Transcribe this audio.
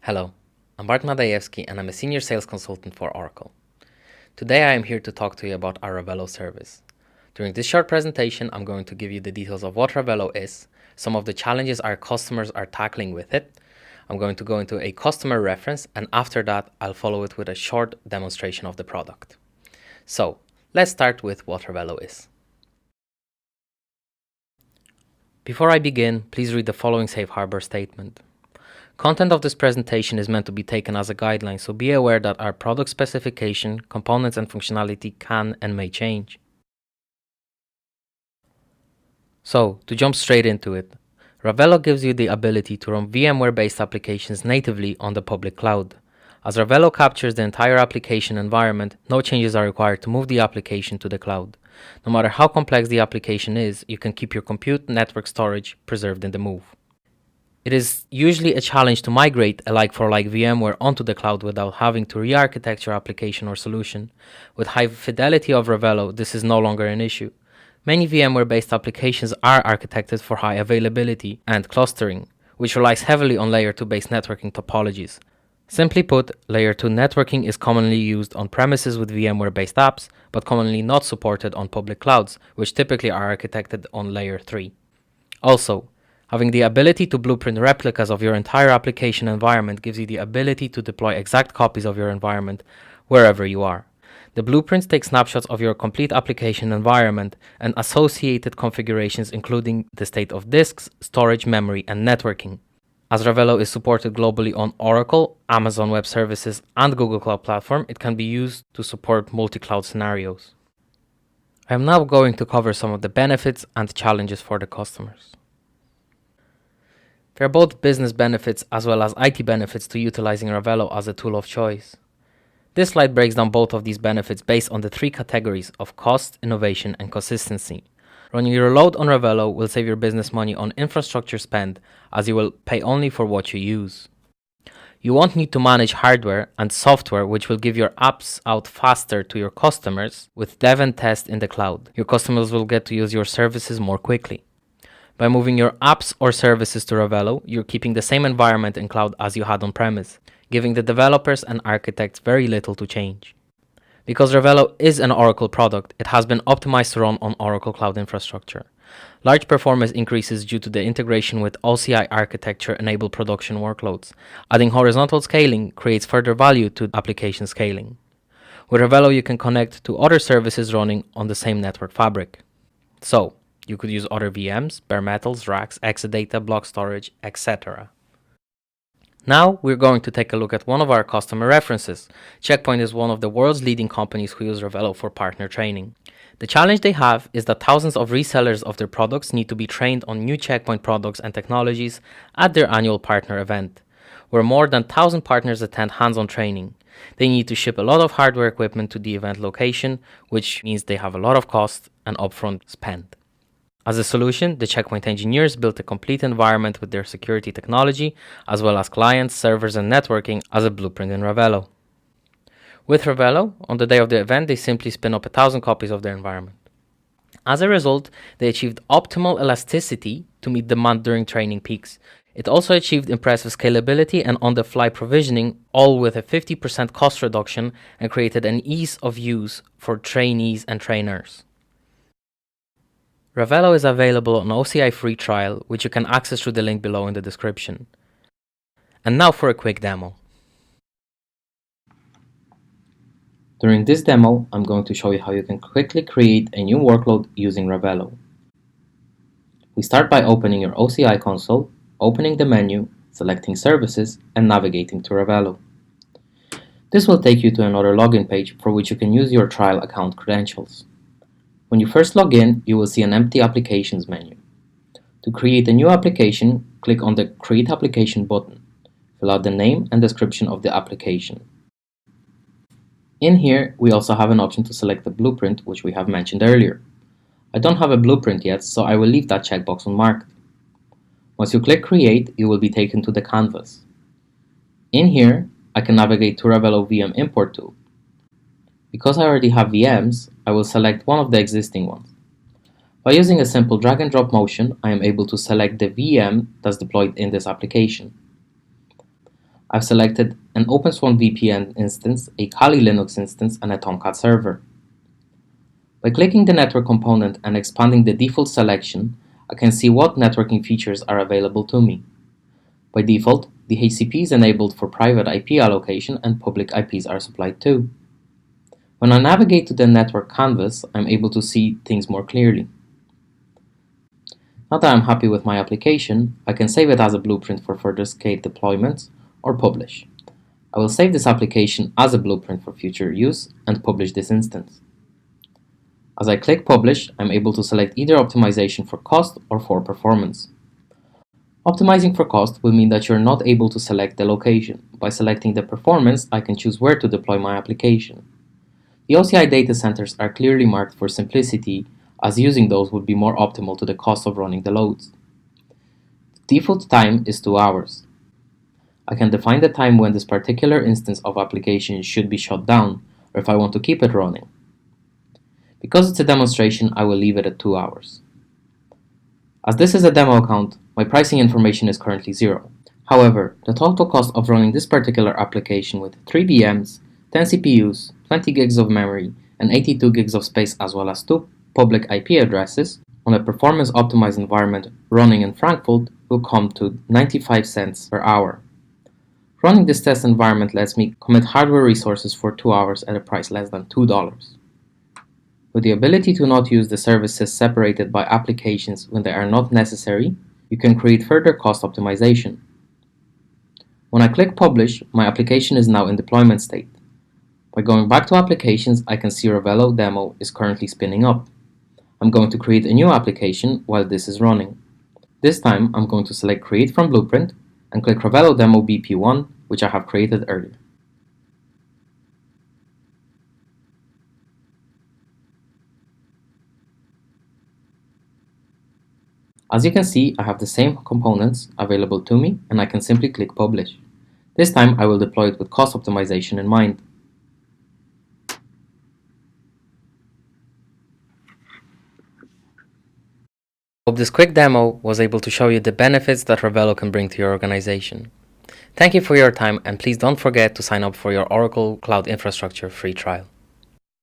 Hello, I'm Bart Madajewski and I'm a senior sales consultant for Oracle. Today I am here to talk to you about our Ravello service. During this short presentation, I'm going to give you the details of what Ravello is, some of the challenges our customers are tackling with it. I'm going to go into a customer reference, and after that, I'll follow it with a short demonstration of the product. So, let's start with what Ravello is. Before I begin, please read the following safe harbor statement. Content of this presentation is meant to be taken as a guideline, so be aware that our product specification, components and functionality can and may change. So, to jump straight into it, Ravello gives you the ability to run VMware-based applications natively on the public cloud. As Ravello captures the entire application environment, no changes are required to move the application to the cloud. No matter how complex the application is, you can keep your compute network storage preserved in the move. It is usually a challenge to migrate a like-for-like VMware onto the cloud without having to re-architect your application or solution. With high fidelity of Ravello, this is no longer an issue. Many VMware-based applications are architected for high availability and clustering, which relies heavily on Layer 2-based networking topologies. Simply put, Layer 2 networking is commonly used on premises with VMware-based apps, but commonly not supported on public clouds, which typically are architected on Layer 3. Also, having the ability to blueprint replicas of your entire application environment gives you the ability to deploy exact copies of your environment wherever you are. The blueprints take snapshots of your complete application environment and associated configurations, including the state of disks, storage, memory, and networking. As Ravello is supported globally on Oracle, Amazon Web Services, and Google Cloud Platform, it can be used to support multi-cloud scenarios. I am now going to cover some of the benefits and challenges for the customers. There are both business benefits as well as IT benefits to utilizing Ravello as a tool of choice. This slide breaks down both of these benefits based on the three categories of cost, innovation, and consistency. Running your load on Ravello will save your business money on infrastructure spend, as you will pay only for what you use. You won't need to manage hardware and software, which will give your apps out faster to your customers with dev and test in the cloud. Your customers will get to use your services more quickly. By moving your apps or services to Ravello, you're keeping the same environment in cloud as you had on-premise, giving the developers and architects very little to change. Because Ravello is an Oracle product, it has been optimized to run on Oracle Cloud Infrastructure. Large performance increases due to the integration with OCI architecture enable production workloads. Adding horizontal scaling creates further value to application scaling. With Ravello, you can connect to other services running on the same network fabric. So, you could use other VMs, bare metals, racks, Exadata, block storage, etc. Now we're going to take a look at one of our customer references. Check Point is one of the world's leading companies who use Ravello for partner training. The challenge they have is that thousands of resellers of their products need to be trained on new Check Point products and technologies at their annual partner event, where more than 1,000 partners attend hands-on training. They need to ship a lot of hardware equipment to the event location, which means they have a lot of cost and upfront spend. As a solution, the Check Point engineers built a complete environment with their security technology, as well as clients, servers, and networking as a blueprint in Ravello. With Ravello, on the day of the event, they simply spin up 1,000 copies of their environment. As a result, they achieved optimal elasticity to meet demand during training peaks. It also achieved impressive scalability and on-the-fly provisioning, all with a 50% cost reduction, and created an ease of use for trainees and trainers. Ravello is available on OCI free trial, which you can access through the link below in the description. And now for a quick demo. During this demo, I'm going to show you how you can quickly create a new workload using Ravello. We start by opening your OCI console, opening the menu, selecting Services, and navigating to Ravello. This will take you to another login page for which you can use your trial account credentials. When you first log in, you will see an empty Applications menu. To create a new application, click on the Create Application button. Fill out the name and description of the application. In here, we also have an option to select the blueprint, which we have mentioned earlier. I don't have a blueprint yet, so I will leave that checkbox unmarked. Once you click Create, you will be taken to the canvas. In here, I can navigate to Ravello VM Import tool. Because I already have VMs, I will select one of the existing ones. By using a simple drag and drop motion, I am able to select the VM that's deployed in this application. I've selected an OpenSwan VPN instance, a Kali Linux instance, and a Tomcat server. By clicking the network component and expanding the default selection, I can see what networking features are available to me. By default, DHCP is enabled for private IP allocation and public IPs are supplied too. When I navigate to the network canvas, I'm able to see things more clearly. Now that I'm happy with my application, I can save it as a blueprint for further scale deployments or publish. I will save this application as a blueprint for future use and publish this instance. As I click Publish, I'm able to select either optimization for cost or for performance. Optimizing for cost will mean that you're not able to select the location. By selecting the performance, I can choose where to deploy my application. The OCI data centers are clearly marked for simplicity, as using those would be more optimal to the cost of running the loads. The default time is 2 hours. I can define the time when this particular instance of application should be shut down, or if I want to keep it running. Because it's a demonstration, I will leave it at 2 hours. As this is a demo account, my pricing information is currently 0. However, the total cost of running this particular application with 3 VMs, 10 CPUs, 20 gigs of memory, and 82 gigs of space as well as 2 public IP addresses on a performance-optimized environment running in Frankfurt will come to 95 cents per hour. Running this test environment lets me commit hardware resources for 2 hours at a price less than $2. With the ability to not use the services separated by applications when they are not necessary, you can create further cost optimization. When I click Publish, my application is now in deployment state. By going back to Applications, I can see Ravello demo is currently spinning up. I'm going to create a new application while this is running. This time, I'm going to select Create from Blueprint and click Ravello demo BP1, which I have created earlier. As you can see, I have the same components available to me and I can simply click Publish. This time I will deploy it with cost optimization in mind. Hope this quick demo was able to show you the benefits that Ravello can bring to your organization. Thank you for your time and please don't forget to sign up for your Oracle Cloud Infrastructure free trial.